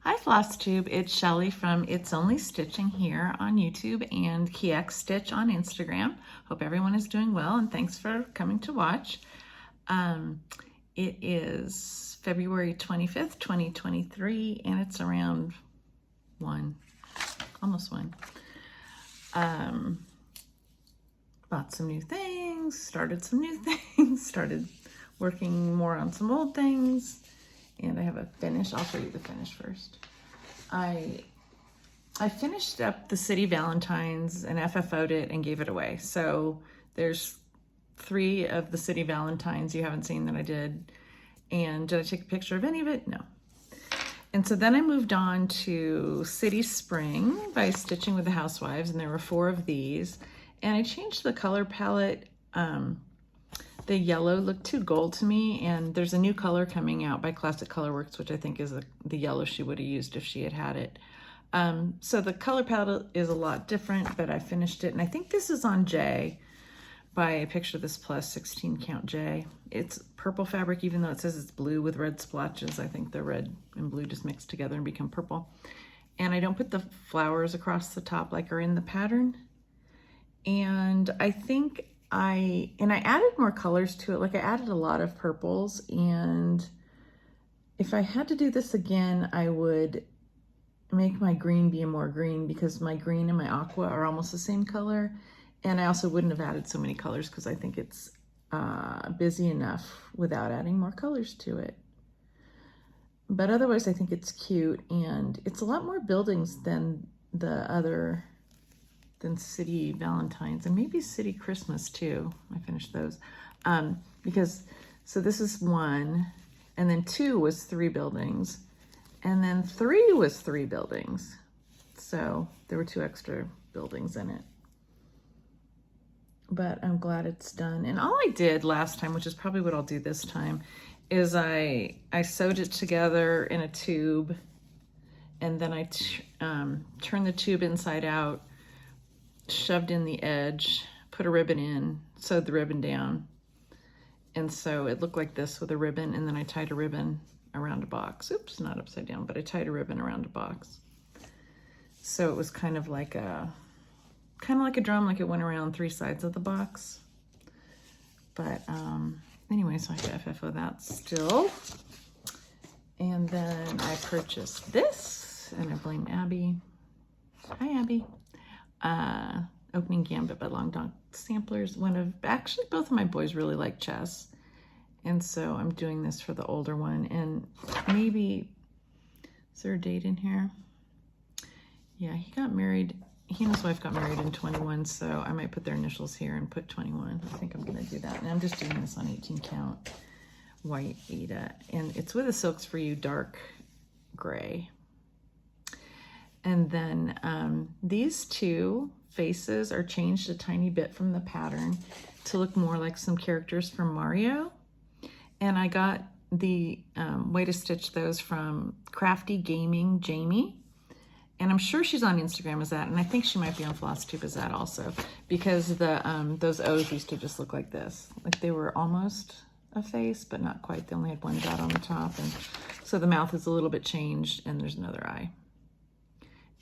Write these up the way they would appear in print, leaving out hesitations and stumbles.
Hi Floss Tube, it's Shelly from It's Only Stitching here on YouTube and KeyX Stitch on Instagram. Hope everyone is doing well and thanks for coming to watch. It is February 25th, 2023 and it's around 1, almost 1. Bought some new things, started some new things, started working more on some old things. And I have a finish. I'll show you the finish first. I finished up the City Valentines and FFO'd it and gave it away. So there's 3 of the City Valentines you haven't seen that I did. And did I take a picture of any of it? No. And so then I moved on to City Spring by Stitching with the Housewives, and there were 4 of these. And I changed the color palette. The yellow looked too gold to me, and there's a new color coming out by Classic Colorworks, which I think is the yellow she would have used if she had had it. So the color palette is a lot different, but I finished it, and I think this is on J by I Picture This Plus 16 count J. It's purple fabric, even though it says it's blue with red splotches. I think the red and blue just mix together and become purple. And I don't put the flowers across the top like are in the pattern. And I think I added more colors to it. Like I added a lot of purples, and if I had to do this again, I would make my green be more green because my green and my aqua are almost the same color. And I also wouldn't have added so many colors because I think it's busy enough without adding more colors to it. But otherwise I think it's cute, and it's a lot more buildings than the other City Valentines, and maybe City Christmas too. I finished those because so this is 1, and then 2 was 3 buildings, and then 3 was 3 buildings. So there were 2 extra buildings in it. But I'm glad it's done. And all I did last time, which is probably what I'll do this time, is I sewed it together in a tube, and then I turned the tube inside out, shoved in the edge, put a ribbon in, sewed the ribbon down. And so it looked like this with a ribbon, and then I tied a ribbon around a box. Oops, not upside down, but I tied a ribbon around a box. So it was kind of like a drum, like it went around 3 sides of the box. But anyway, so I have to FFO that still. And then I purchased this, and I blame Abby. Hi, Abby. Opening Gambit by Long Dog Samplers. Actually both of my boys really like chess, and so I'm doing this for the older one. And maybe, is there a date in here? Yeah, he and his wife got married in 21, so I might put their initials here and put 21. I think I'm gonna do that. And I'm just doing this on 18 count white Aida, and it's with a Silks For You dark gray. And then these 2 faces are changed a tiny bit from the pattern to look more like some characters from Mario. And I got the way to stitch those from Crafty Gaming Jamie. And I'm sure she's on Instagram as that. And I think she might be on FlossTube as that also, because those O's used to just look like this. Like they were almost a face, but not quite. They only had 1 dot on the top. And so the mouth is a little bit changed, and there's another eye.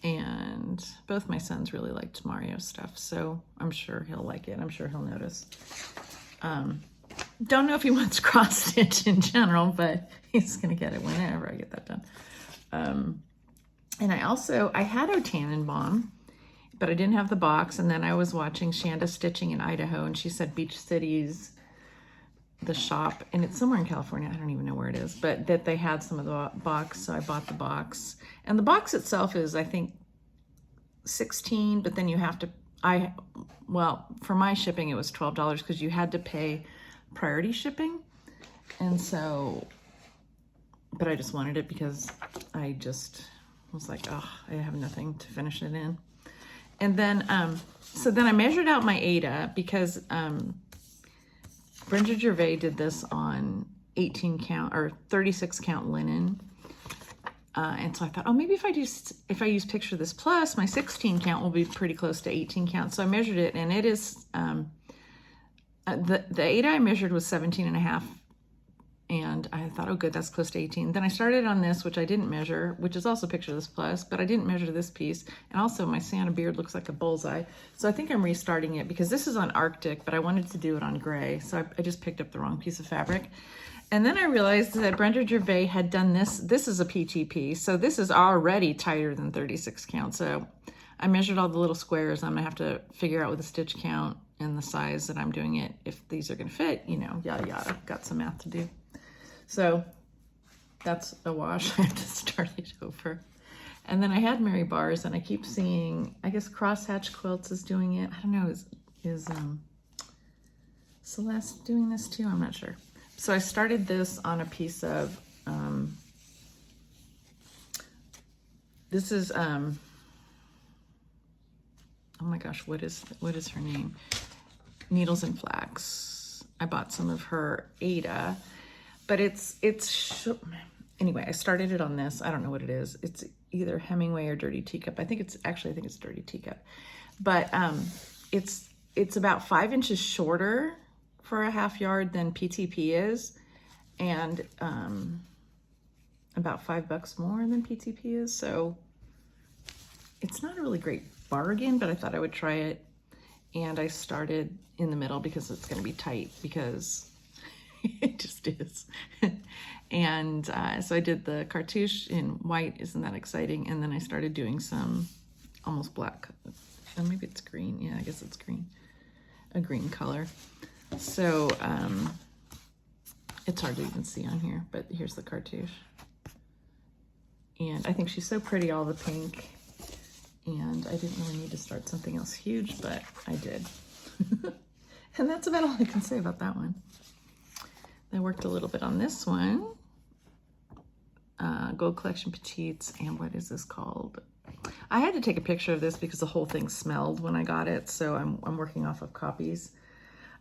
And both my sons really liked Mario stuff, so I'm sure he'll like it. I'm sure he'll notice. Don't know if he wants cross stitch in general, but he's gonna get it whenever I get that done. And I had O Tannenbaum, but I didn't have the box. And then I was watching Shanda Stitching in Idaho, and she said Beach Cities, the shop, and it's somewhere in California, I don't even know where it is, but that they had some of the box, so I bought the box. And the box itself is, I think, 16, but then you have to, well, for my shipping it was $12 because you had to pay priority shipping. And so, but I just wanted it because I just was like, oh, I have nothing to finish it in. And then, so then I measured out my Aida because Brenda Gervais did this on 18 count or 36 count linen. And so I thought, oh, maybe if I use Picture This Plus, my 16 count will be pretty close to 18 count. So I measured it, and it is, the Aida I measured was 17.5 And I thought, oh good, that's close to 18. Then I started on this, which I didn't measure, which is also Picture This Plus, but I didn't measure this piece. And also my Santa beard looks like a bullseye. So I think I'm restarting it because this is on Arctic, but I wanted to do it on gray. So I just picked up the wrong piece of fabric. And then I realized that Brenda Gervais had done this. This is a PTP, so this is already tighter than 36 count. So I measured all the little squares. I'm gonna have to figure out with the stitch count and the size that I'm doing it, if these are gonna fit, you know, yada yada. Got some math to do. So that's a wash. I have to start it over. And then I had Mary Bars, and I keep seeing, I guess Crosshatch Quilts is doing it. I don't know, is Celeste doing this too? I'm not sure. So I started this on a piece of, this is, oh my gosh, what is her name? Needles and Flax. I bought some of her Ada, but anyway, I started it on this. I don't know what it is. It's either Hemingway or Dirty Teacup. I think it's Dirty Teacup, but it's about 5 inches shorter for a half yard than PTP is, and about $5 more than PTP is. So it's not a really great bargain, but I thought I would try it. And I started in the middle because it's going to be tight, because it just is. And so I did the cartouche in white. Isn't that exciting? And then I started doing some almost black, and maybe it's green. Yeah, I guess it's green, a green color. So it's hard to even see on here, but here's the cartouche. And I think she's so pretty, all the pink. And I didn't really need to start something else huge, but I did. And that's about all I can say about that one. I worked a little bit on this one. Gold Collection Petites, and what is this called? I had to take a picture of this because the whole thing smelled when I got it, so I'm working off of copies.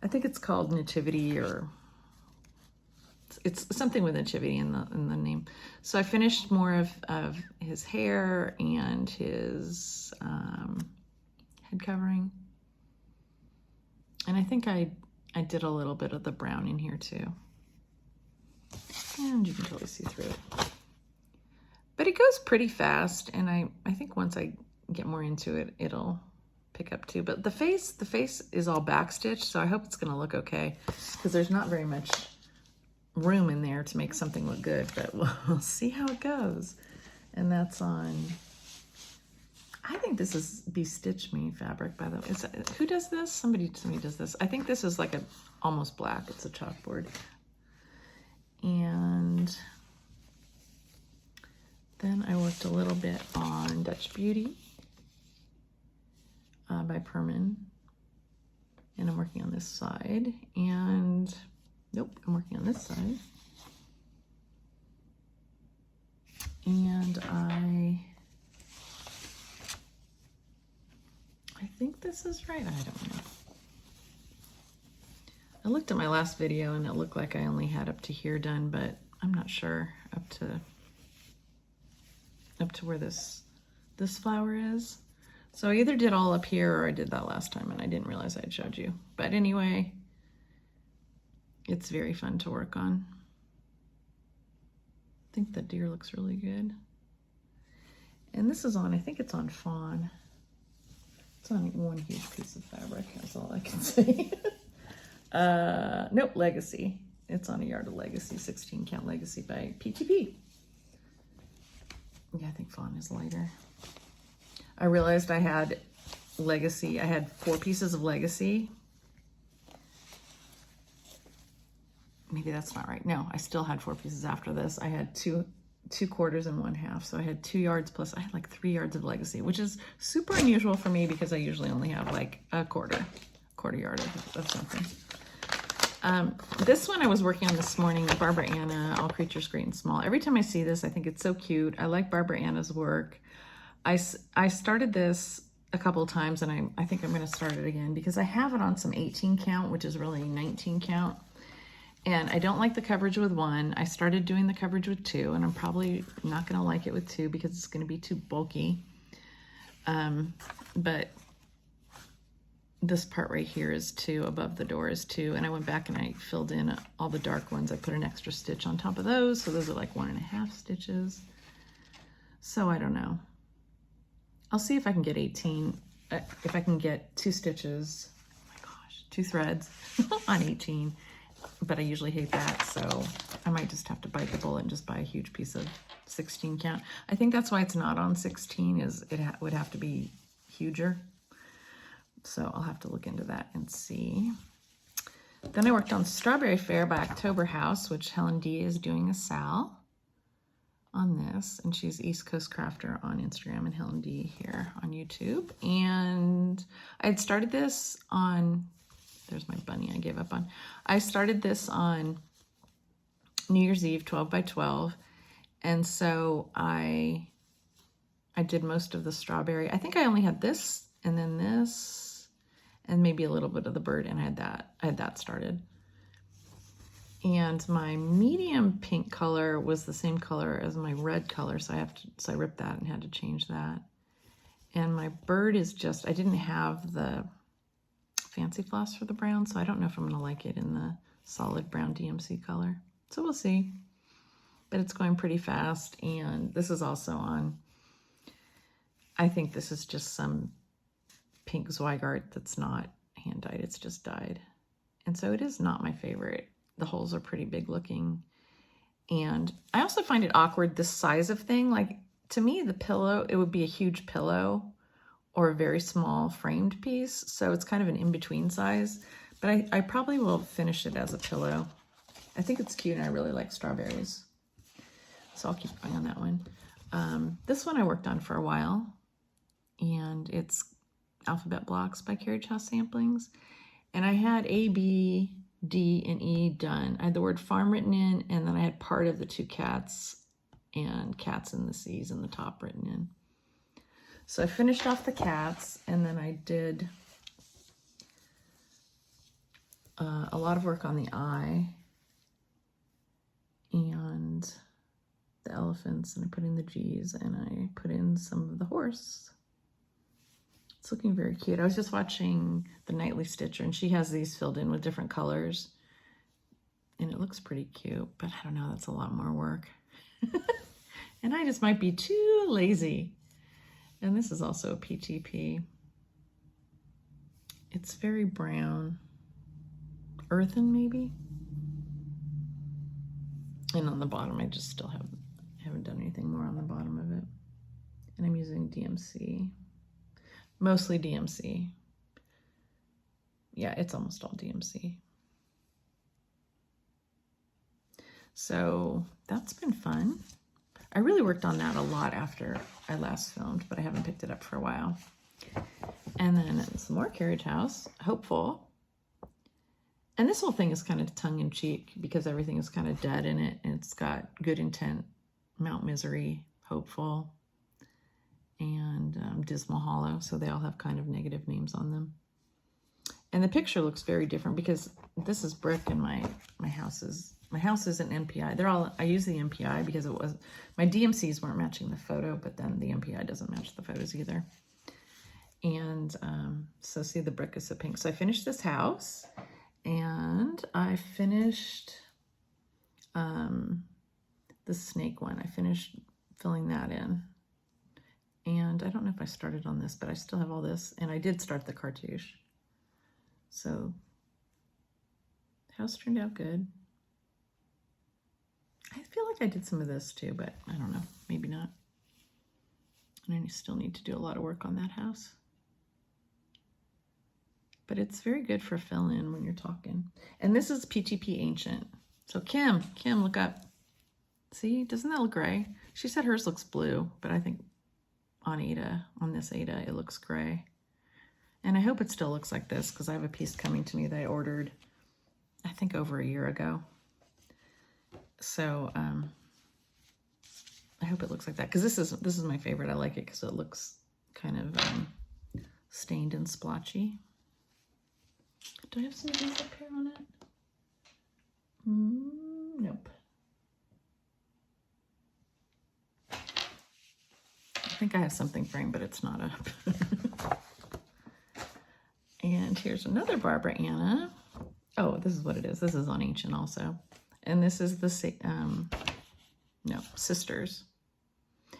I think it's called Nativity, or it's something with Nativity in the name. So I finished more of his hair and his head covering. And I think I did a little bit of the brown in here too. And you can totally see through it. But it goes pretty fast, and I think once I get more into it, it'll pick up too. But the face is all backstitched, so I hope it's gonna look okay, because there's not very much room in there to make something look good, but we'll see how it goes. And that's on, I think this is Be Stitch Me fabric, by the way. Who does this? Somebody does this. I think this is like almost black. It's a chalkboard. And then I worked a little bit on Dutch Beauty by Perman. And I'm working on this side. And nope, I'm working on this side. And I think this is right. I don't know. I looked at my last video and it looked like I only had up to here done, but I'm not sure up to where this flower is. So I either did all up here or I did that last time and I didn't realize I had showed you. But anyway, it's very fun to work on. I think the deer looks really good. And this is on, I think it's on Fawn. It's on one huge piece of fabric, that's all I can say. Nope, Legacy. It's on a yard of Legacy, 16 count Legacy by PTP. Yeah, I think Fawn is lighter. I realized I had Legacy, I had 4 pieces of Legacy. Maybe that's not right. No, I still had 4 pieces after this. I had two quarters and 1/2. So I had 2 yards plus I had like 3 yards of Legacy, which is super unusual for me because I usually only have like a quarter yard of something. This one I was working on this morning, the Barbara Anna, All Creatures Great and Small. Every time I see this, I think it's so cute. I like Barbara Anna's work. I started this a couple of times and I think I'm going to start it again because I have it on some 18 count, which is really 19 count. And I don't like the coverage with 1. I started doing the coverage with 2, and I'm probably not going to like it with 2 because it's going to be too bulky. But this part right here is 2, above the door is 2, and I went back and I filled in all the dark ones. I put an extra stitch on top of those, so those are like 1.5 stitches. So I don't know. I'll see if I can get 18, if I can get 2 stitches, oh my gosh, 2 threads on 18, but I usually hate that, so I might just have to bite the bullet and just buy a huge piece of 16 count. I think that's why it's not on 16, is it would have to be huger. So I'll have to look into that and see. Then I worked on Strawberry Fair by October House, which Helen D is doing a sal on this, and she's East Coast Crafter on Instagram and Helen D here on YouTube. And I had started this on, there's my bunny I gave up on. I started this on New Year's Eve, 12 by 12. And so I did most of the strawberry. I think I only had this and then this and maybe a little bit of the bird, and I had that started. And my medium pink color was the same color as my red color, so I ripped that and had to change that. And my bird is just, I didn't have the fancy floss for the brown, so I don't know if I'm gonna like it in the solid brown DMC color. So we'll see. But it's going pretty fast, and this is also on, I think this is just some pink Zweigart that's not hand dyed, it's just dyed. And so it is not my favorite. The holes are pretty big looking. And I also find it awkward, this size of thing. Like, to me, the pillow, it would be a huge pillow or a very small framed piece. So it's kind of an in-between size. But I probably will finish it as a pillow. I think it's cute, and I really like strawberries. So I'll keep going on that one. This one I worked on for a while, and it's Alphabet Blocks by Carriage House Samplings. And I had A, B, D, and E done. I had the word farm written in, and then I had part of the 2 cats and cats in the seas in the top written in. So I finished off the cats, and then I did a lot of work on the eye and the elephants, and I put in the G's, and I put in some of the horse. It's looking very cute. I was just watching the Nightly Stitcher, and she has these filled in with different colors, and it looks pretty cute, but I don't know, that's a lot more work. And I just might be too lazy. And this is also a PTP. It's very brown, earthen maybe. And on the bottom, I just still haven't done anything more on the bottom of it. And I'm using DMC. Mostly DMC. Yeah, it's almost all DMC. So that's been fun. I really worked on that a lot after I last filmed, but I haven't picked it up for a while. And then some more Carriage House, Hopeful. And this whole thing is kind of tongue-in-cheek because everything is kind of dead in it, and it's got Good Intent, Mount Misery, Hopeful, and Dismal Hollow, so they all have kind of negative names on them. And the picture looks very different because this is brick and my house isn't MPI. They're all, I use the MPI because it was, my DMCs weren't matching the photo, but then the MPI doesn't match the photos either. And so see, the brick is so pink. So I finished this house, and I finished the snake one. I finished filling that in. And I don't know if I started on this, but I still have all this. And I did start the cartouche. So the house turned out good. I feel like I did some of this too, but I don't know, maybe not. And I still need to do a lot of work on that house. But it's very good for fill-in when you're talking. And this is PTP Ancient. So Kim, look up. See, doesn't that look gray? She said hers looks blue, but I think on this Ada, it looks gray. And I hope it still looks like this because I have a piece coming to me that I ordered, I think, over a year ago. So I hope it looks like that because this is my favorite. I like it because it looks kind of stained and splotchy. Do I have some of these up here on it? Nope. I think I have something framed, but it's not up. And here's another Barbara Anna. Oh, this is what it is. This is on Ancient also. And this is the, Sisters.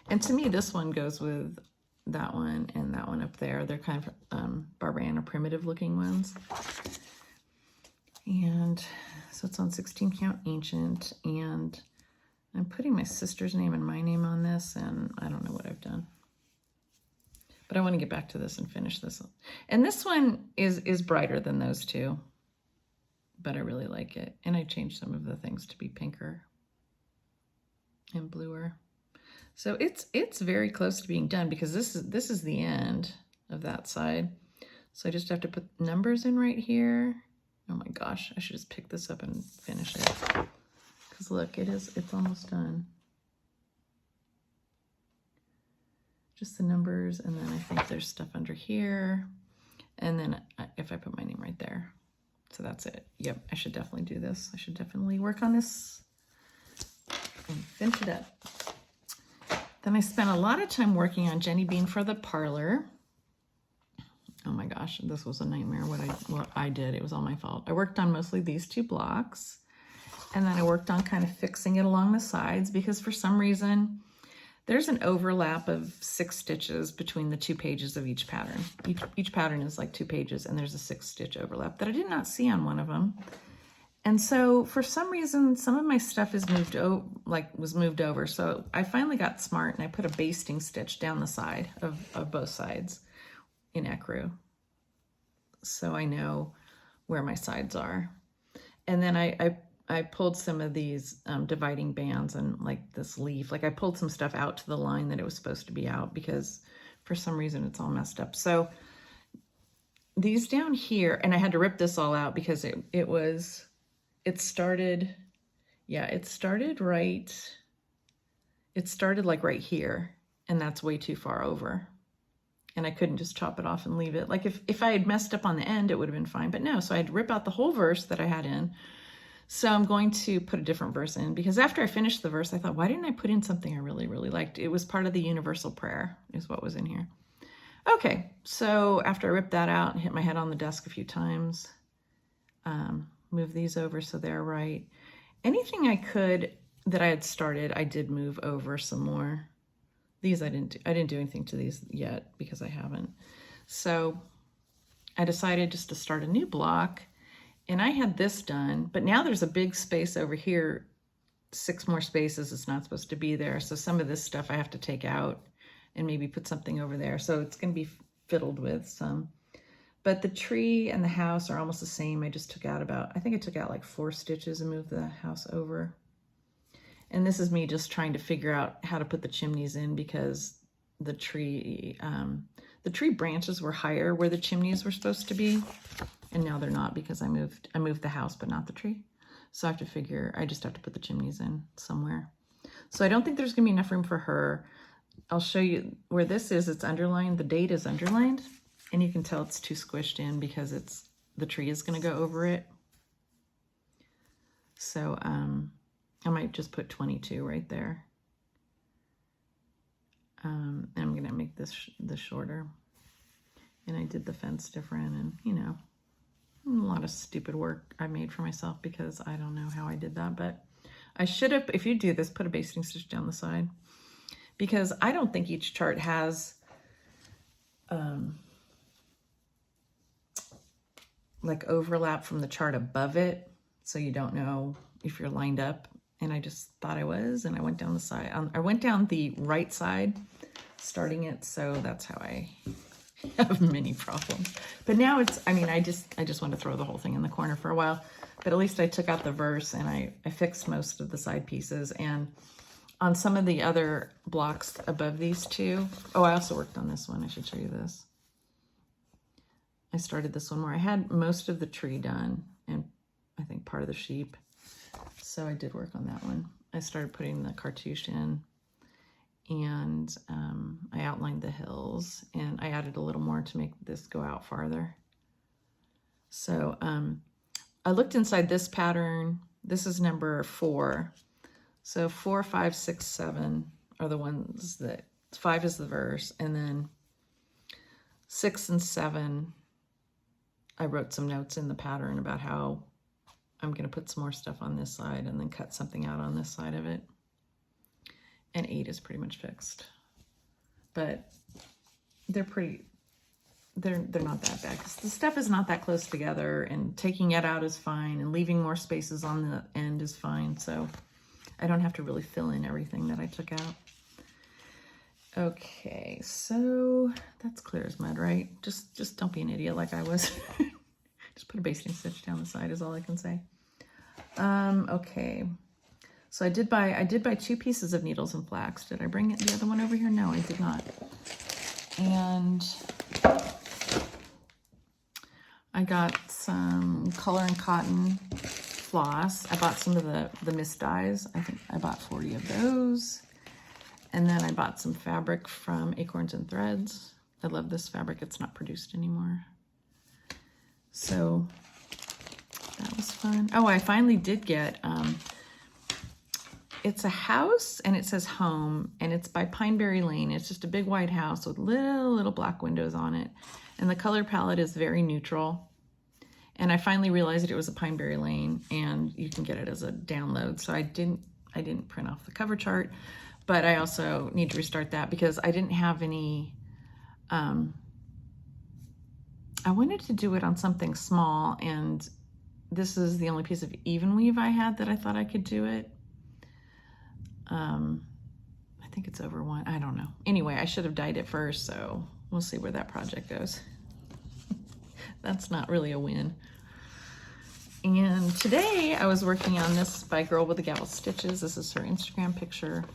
And to me, this one goes with that one and that one up there. They're kind of Barbara Anna primitive looking ones. And so it's on 16 count Ancient. And I'm putting my sister's name and my name on this, and I don't know what I've done. But I want to get back to this and finish this one. And this one is brighter than those two, but I really like it. And I changed some of the things to be pinker and bluer. So it's very close to being done because this is the end of that side. So I just have to put numbers in right here. Oh my gosh, I should just pick this up and finish it. Because look, it's almost done. Just the numbers, and then I think there's stuff under here. And then if I put my name right there. So that's it. Yep, I should definitely do this. I should definitely work on this and finish it up. Then I spent a lot of time working on Jenny Bean for the parlor. Oh my gosh, this was a nightmare what I did. It was all my fault. I worked on mostly these two blocks, and then I worked on kind of fixing it along the sides because for some reason there's an overlap of 6 stitches between the 2 pages of each pattern. Each pattern is like 2 pages, and there's a 6-stitch overlap that I did not see on one of them. And so for some reason, some of my stuff is was moved over. So I finally got smart and I put a basting stitch down the side of both sides in ecru. So I know where my sides are. And then I pulled some of these dividing bands and like this leaf. Like I pulled some stuff out to the line that it was supposed to be out because for some reason it's all messed up. So these down here, and I had to rip this all out because it started like right here, and that's way too far over. And I couldn't just chop it off and leave it. Like if I had messed up on the end, it would have been fine, but no. So I had to rip out the whole verse that I had in. So I'm going to put a different verse in because after I finished the verse, I thought, why didn't I put in something I really, really liked? It was part of the universal prayer is what was in here. Okay, so after I ripped that out and hit my head on the desk a few times, move these over so they're right. Anything I could that I had started, I did move over some more. These I didn't do anything to these yet because I haven't. So I decided just to start a new block, and I had this done, but now there's a big space over here, 6 more spaces. It's not supposed to be there. So some of this stuff I have to take out and maybe put something over there. So it's going to be fiddled with some. But the tree and the house are almost the same. I just took out I think I took out like 4 stitches and moved the house over. And this is me just trying to figure out how to put the chimneys in because the tree branches were higher where the chimneys were supposed to be. And now they're not because I moved the house, but not the tree. So I just have to put the chimneys in somewhere. So I don't think there's gonna be enough room for her. I'll show you where this is. It's underlined. The date is underlined. And you can tell it's too squished in because the tree is going to go over it. So I might just put 22 right there. And I'm going to make this shorter. And I did the fence different, and a lot of stupid work I made for myself because I don't know how I did that. But I should have, if you do this, put a basting stitch down the side because I don't think each chart has like overlap from the chart above it, so you don't know if you're lined up. And I just thought I was, and I went down the side. I went down the right side, starting it, so that's how I have many problems. But now I just want to throw the whole thing in the corner for a while. But at least I took out the verse and I fixed most of the side pieces. And on some of the other blocks above these two, I also worked on this one. I should show you this. I started this one where I had most of the tree done and I think part of the sheep. So I did work on that one. I started putting the cartouche in, and I outlined the hills, and I added a little more to make this go out farther. So I looked inside this pattern. This is number 4. So 4, 5, 6, 7 are the ones that, 5 is the verse, and then 6 and 7 I wrote some notes in the pattern about how I'm going to put some more stuff on this side and then cut something out on this side of it. And 8 is pretty much fixed. But they're not that bad because the stuff is not that close together, and taking it out is fine, and leaving more spaces on the end is fine. So I don't have to really fill in everything that I took out. Okay, so that's clear as mud, right? Just don't be an idiot like I was. Just put a basting stitch down the side is all I can say. Okay. So I did buy 2 pieces of needles and flax. Did I bring the other one over here? No, I did not. And I got some color and cotton floss. I bought some of the mist dyes. I think I bought 40 of those. And then I bought some fabric from Acorns and Threads. I love this fabric. It's not produced anymore. So that was fun. Oh, I finally did get, it's a house and it says home, and it's by Pineberry Lane. It's just a big white house with little black windows on it. And the color palette is very neutral. And I finally realized it was a Pineberry Lane, and you can get it as a download. So I didn't print off the cover chart, but I also need to restart that because I didn't have any, I wanted to do it on something small, and this is the only piece of even weave I had that I thought I could do it. I think it's over 1, I don't know. Anyway, I should have dyed it first, so we'll see where that project goes. That's not really a win. And today I was working on this by Girl with the Gavel Stitches. This is her Instagram picture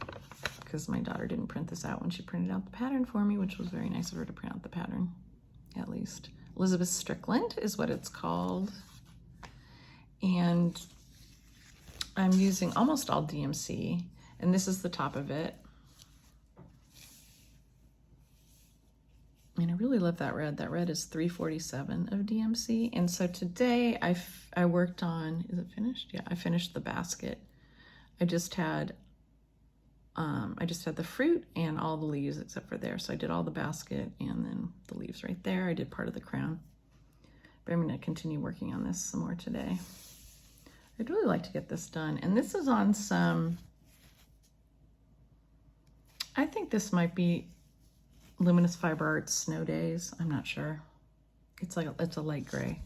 because my daughter didn't print this out when she printed out the pattern for me, which was very nice of her to print out the pattern, at least. Elizabeth Strickland is what it's called. And I'm using almost all DMC, and this is the top of it. And I really love that red. That red is 347 of DMC. And so today I worked on, is it finished? Yeah, I finished the basket. I just had the fruit and all the leaves except for there. So I did all the basket and then the leaves right there. I did part of the crown. But I'm going to continue working on this some more today. I'd really like to get this done. And this is on some, I think this might be Luminous Fiber Arts Snow Days. I'm not sure. It's a light gray.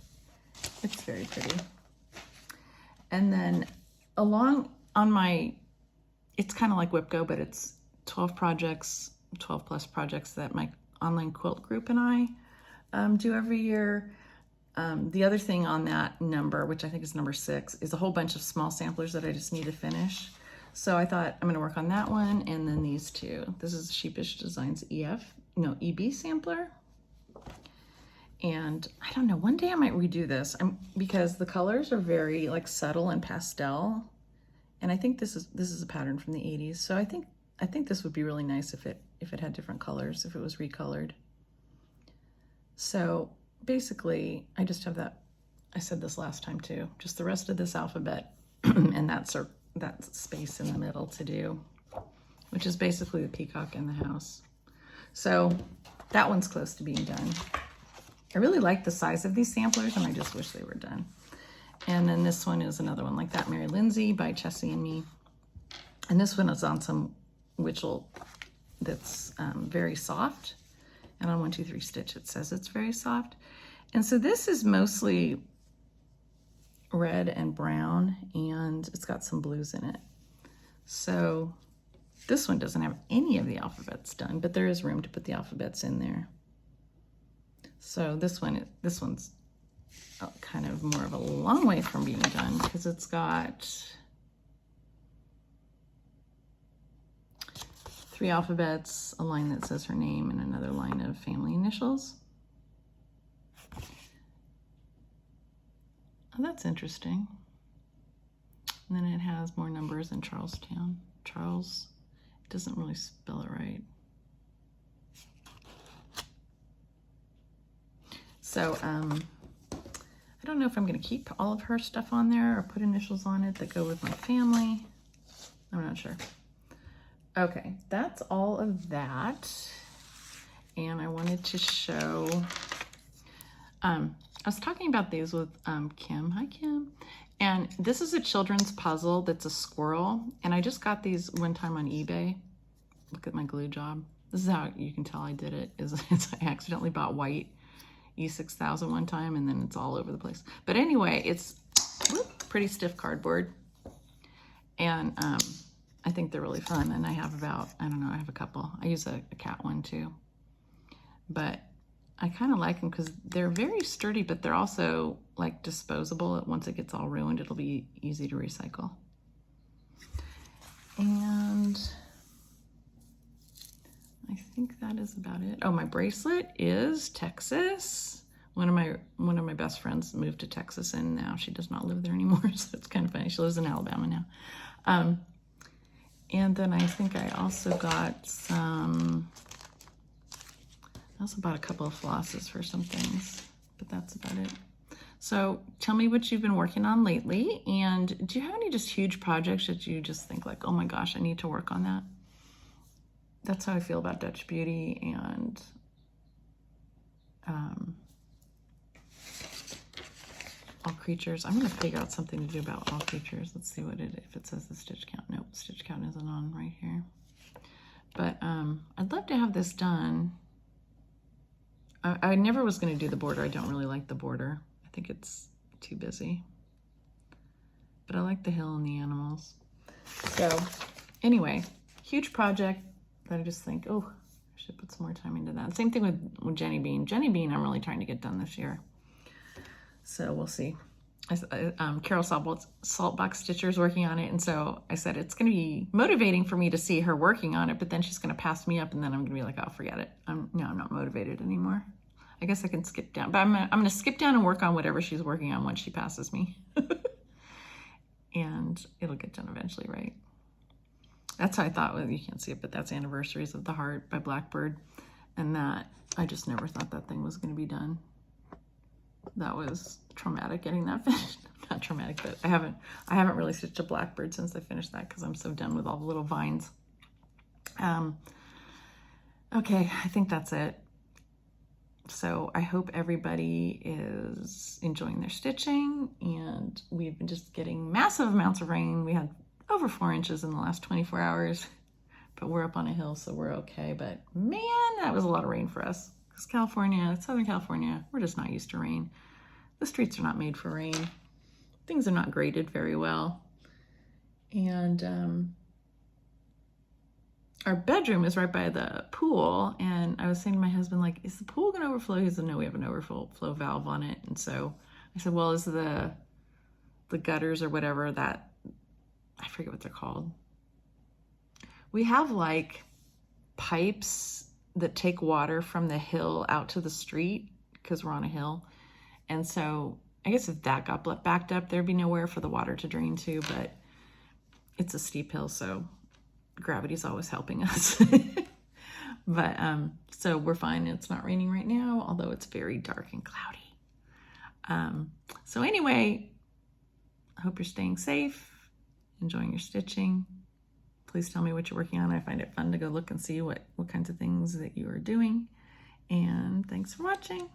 It's very pretty. And then along on my, it's kind of like WIPGO, but it's 12 projects, 12 plus projects that my online quilt group and I do every year. The other thing on that number, which I think is number 6, is a whole bunch of small samplers that I just need to finish. So I thought I'm going to work on that one and then these 2. This is Sheepish Designs EB sampler. And I don't know, one day I might redo this because the colors are very like subtle and pastel. And I think this is a pattern from the 80s. So I think this would be really nice if it had different colors, if it was recolored. So basically, I just have that, I said this last time too, just the rest of this alphabet and that space in the middle to do, which is basically the peacock in the house. So that one's close to being done. I really like the size of these samplers and I just wish they were done. And then this one is another one like that, Mary Lindsay by Chessie and Me. And this one is on some Witchell that's very soft. And on 1, 2, 3 stitch, it says it's very soft. And so this is mostly red and brown, and it's got some blues in it. So this one doesn't have any of the alphabets done, but there is room to put the alphabets in there. So this one's kind of more of a long way from being done because it's got 3 alphabets, a line that says her name, and another line of family initials. Oh, that's interesting. And then it has more numbers in Charlestown. Charles, it doesn't really spell it right. So I don't know if I'm going to keep all of her stuff on there or put initials on it that go with my family. I'm not sure. Okay, that's all of that. And I wanted to show, I was talking about these with Kim. Hi, Kim. And this is a children's puzzle that's a squirrel. And I just got these one time on eBay. Look at my glue job. This is how you can tell I did it. I accidentally bought white E6000 one time, and then it's all over the place. But anyway, it's pretty stiff cardboard. And I think they're really fun. And I have about, I don't know, I have a couple. I use a cat one too. But I kind of like them because they're very sturdy, but they're also like disposable. Once it gets all ruined, it'll be easy to recycle. And I think that is about it. Oh, my bracelet is Texas. One of my best friends moved to Texas, and now she does not live there anymore, so it's kind of funny. She lives in Alabama now. And then I think I also got some. I also bought a couple of flosses for some things, but that's about it. So tell me what you've been working on lately, and do you have any just huge projects that you just think like, oh my gosh, I need to work on that? That's how I feel about Dutch Beauty and All Creatures. I'm going to figure out something to do about All Creatures. Let's see if it says the stitch count. Nope, stitch count isn't on right here. But I'd love to have this done. I never was going to do the border. I don't really like the border. I think it's too busy. But I like the hill and the animals. So anyway, huge project that I just think, oh, I should put some more time into that. Same thing with Jenny Bean. Jenny Bean I'm really trying to get done this year. So we'll see. Carol Saltbox Stitcher is working on it. And so I said, it's going to be motivating for me to see her working on it, but then she's going to pass me up and then I'm going to be like, oh, forget it. I'm not motivated anymore. I guess I can skip down, but I'm going to skip down and work on whatever she's working on once she passes me. And it'll get done eventually, right? That's how I thought. Well, you can't see it, but that's Anniversaries of the Heart by Blackbird. And that, I just never thought that thing was going to be done. That was traumatic getting that finished. Not traumatic, but I haven't really stitched a Blackbird since I finished that because I'm so done with all the little vines. Okay, I think that's it. So I hope everybody is enjoying their stitching, and we've been just getting massive amounts of rain. We had over 4 inches in the last 24 hours, but we're up on a hill, so we're okay. But man, that was a lot of rain for us. Because California, Southern California, we're just not used to rain. The streets are not made for rain. Things are not graded very well. And our bedroom is right by the pool. And I was saying to my husband, like, is the pool going to overflow? He said, no, we have an overflow valve on it. And so I said, well, is the gutters or whatever that, I forget what they're called. We have like pipes that take water from the hill out to the street because we're on a hill. And so I guess if that got backed up, there'd be nowhere for the water to drain to, but it's a steep hill, so gravity's always helping us. But so we're fine. It's not raining right now, although it's very dark and cloudy. So anyway, I hope you're staying safe, enjoying your stitching. Please tell me what you're working on. I find it fun to go look and see what kinds of things that you are doing. And thanks for watching.